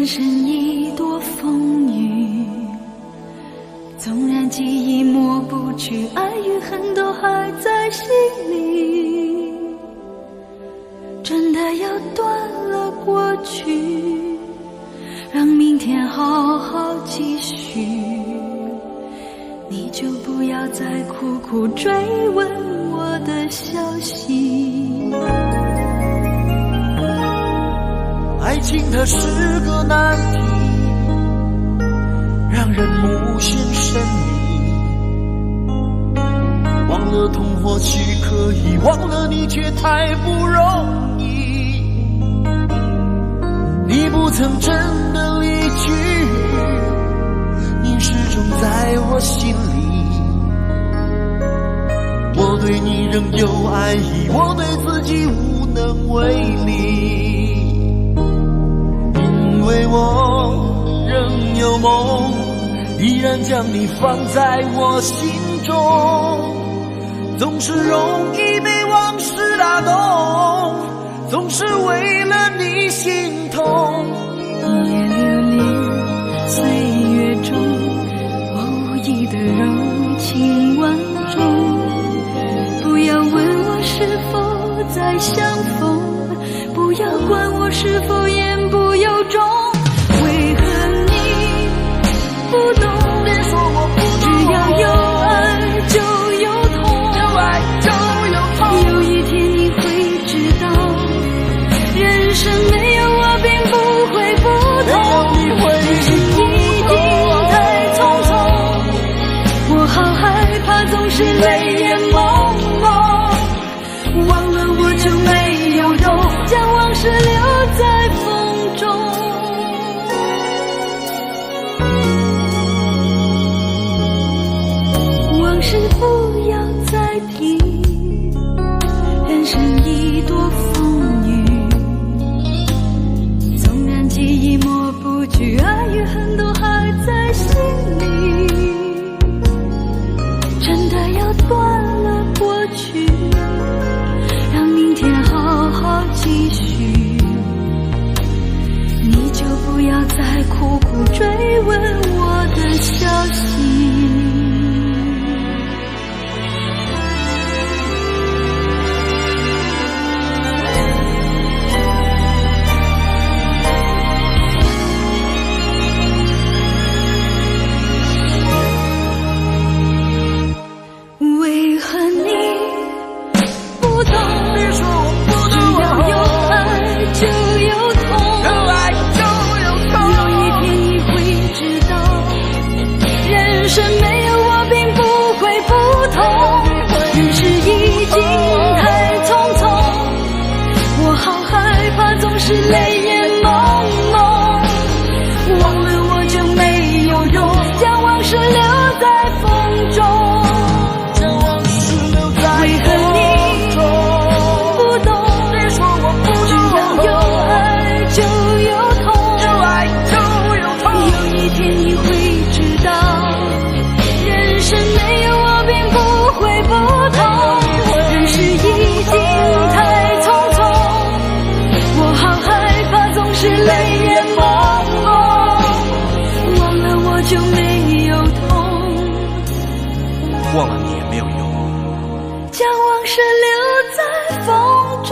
人生一多风雨，纵然记忆抹不去，爱与恨都还在心里。真的要断了过去，让明天好好继续。你就不要再苦苦追问我的消息。爱情它是个难题，让人无限神秘。忘了痛或许可以，忘了你却太不容易。你不曾真的离去，你始终在我心里。我对你仍有爱意，我对自己无能为力。因为我仍有梦，依然将你放在我心中。总是容易被往事打动，总是为了你心痛。一夜流连岁月中，我无意的柔情万种。不要问我是否再相逢，不要管我是否言不由衷。为何你不懂？别说我不懂，只要有爱就有痛，有爱就有痛。有一天你会知道，人生没有我并不会不同。人生已经太匆匆，我好害怕总是泪眼朦胧。忘了我就没有用，将往事留在风中。往事不要再提，人生已多风雨。纵然记忆抹不去，爱与恨都还在心里。真的要断了过去，让明天好好继续。你就不要再苦苦追问我的消息。为何你不懂？别说我不懂，只要有爱就有痛，有爱就有痛。有一天你会知道，人生没有我并不会不同。人世已经太匆匆，我好害怕总是泪眼朦胧。忘了我就没有用，将往事留在风中。为何你不懂？别说我不懂，只要有爱就有痛，有爱就有痛。有一天你会知道，人生没有我并不会不同。人世已经太匆匆，我好害怕总是泪眼朦胧。忘了我就没有痛，忘了你也没有用。将往事留在风中。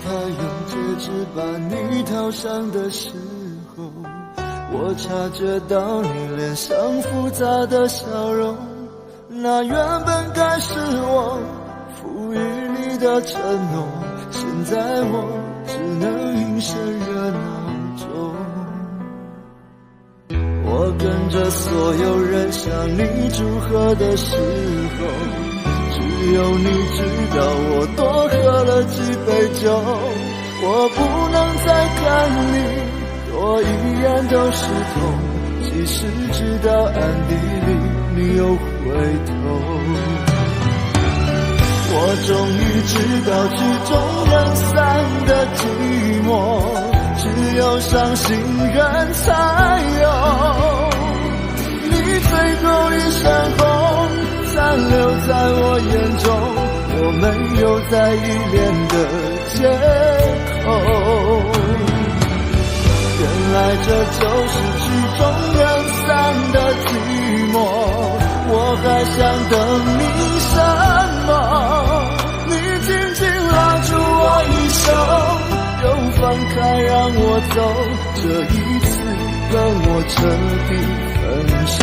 他用戒指把你套上的时候，我察觉到你脸上复杂的笑容。那原本该是我赋予你的承诺，现在我只能隐身热闹中。我跟着所有人向你祝贺的时候，只只有你知道我多喝了几杯酒，我不能再看你多一眼都是痛，即使知道暗地里你又回头。我终于知道曲终人散的寂寞，只有伤心人才有。你最后一身红残留在我眼中，我没有再依恋的借口。原来这就是曲终人散的寂寞，我还想等你什么？你紧紧拉住我一手，又放开让我走，这一次跟我彻底分手。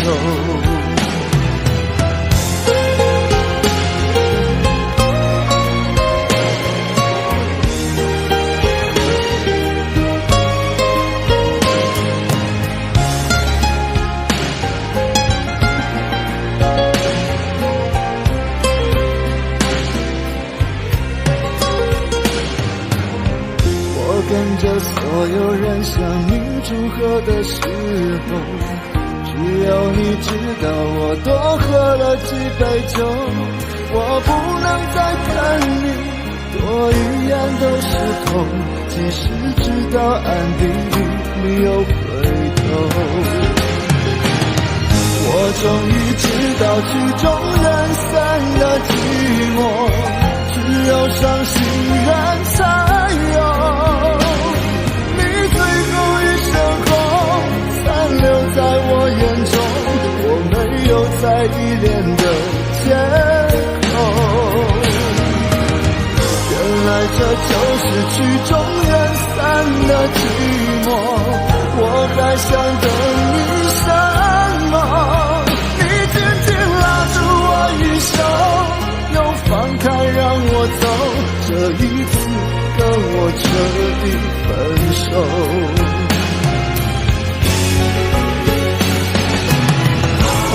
跟着所有人向你祝贺的时候，只有你知道我多喝了几杯酒，我不能再看你多一眼都是痛，即使知道暗地里你又回头。我终于知道曲终人散的寂寞，只有伤心人才有。留在我眼中，我没有再依恋的借口。原来这就是曲终人散的寂寞，我还想等你什么？你紧紧拉住我一手，又放开让我走，这一次跟我彻底分手。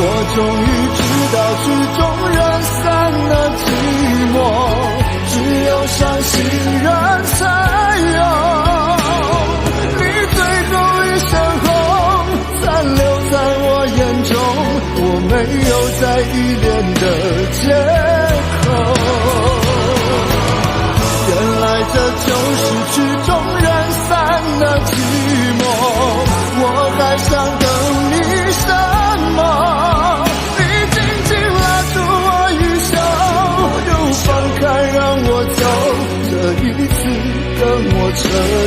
我终于知道曲终人散的寂寞，只有伤心人才有。你最后一身红残留在我眼中，我没有再依恋的借口。原来这就是曲终人散的寂寞，我还想等你什么？放开让我走，这一次跟我彻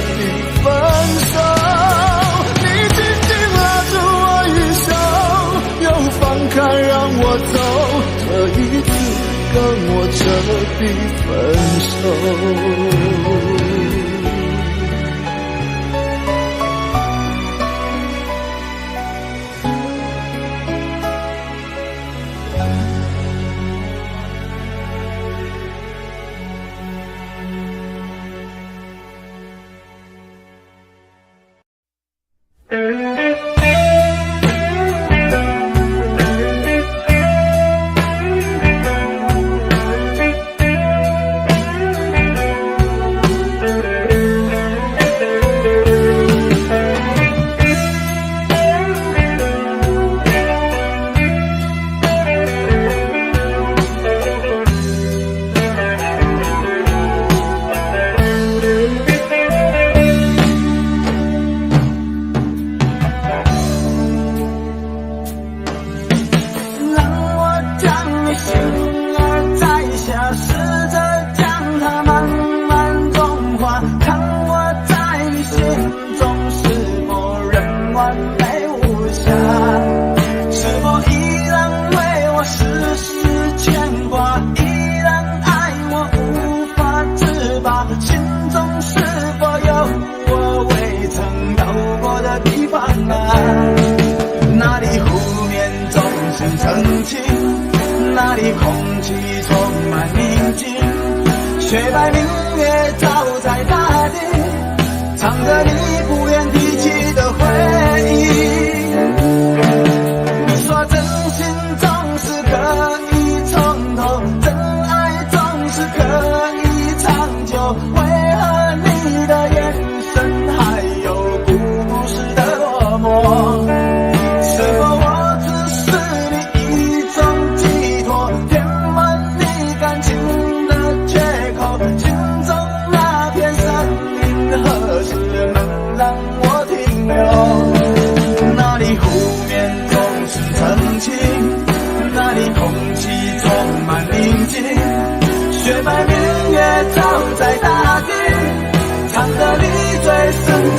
底分手。你紧紧拉住我一手，又放开让我走，这一次跟我彻底分手。那里空气充满宁静，雪白明月照在大地，唱着你不愿提起的回忆。你说真心总是可以从头，真爱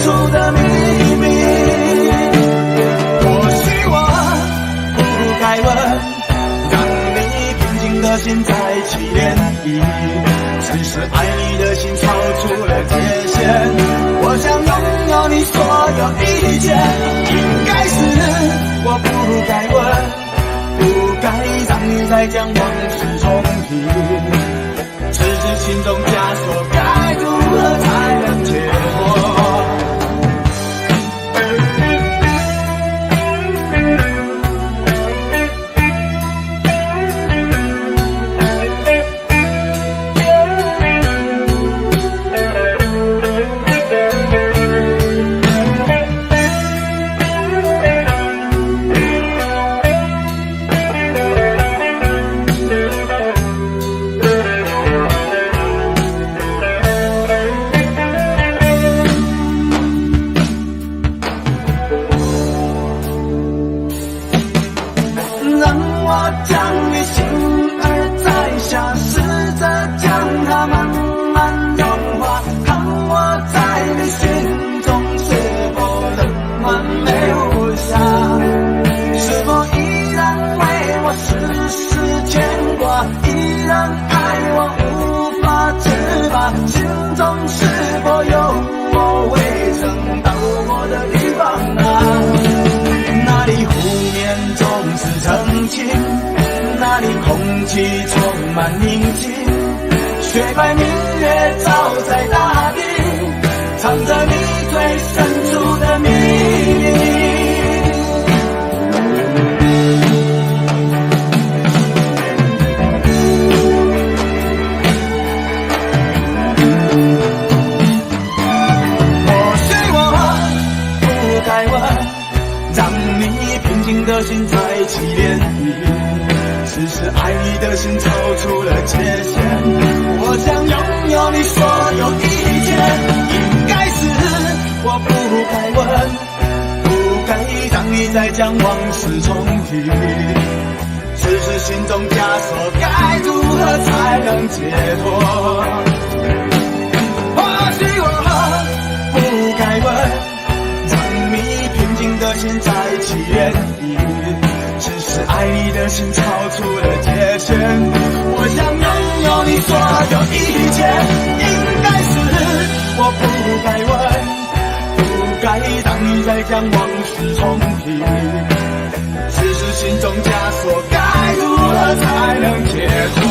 处的秘密。或许我不该问，让你平静的心再起涟漪。只是爱你的心超出了界限，我想拥有你所有一切。应该是我不该问，不该让你再将往事重提。只是心中枷锁，该如何才能解脱？那里空气充满宁静，雪白明月照在大地，藏着你最深处的秘密。或许我不该问，让你平静的心再起涟漪。只是爱你的心超出了界限，我想拥有你所有一切。应该是我不该问，不该让你再将往事重提。只是心中枷锁，该如何才能解脱？或许我不该问，让你平静的心再起涟漪。只是爱你的心超出了界限，我想拥有你所有一切。应该是我不该问，不该让你再将往事重提。只是心中枷锁，该如何才能解脱？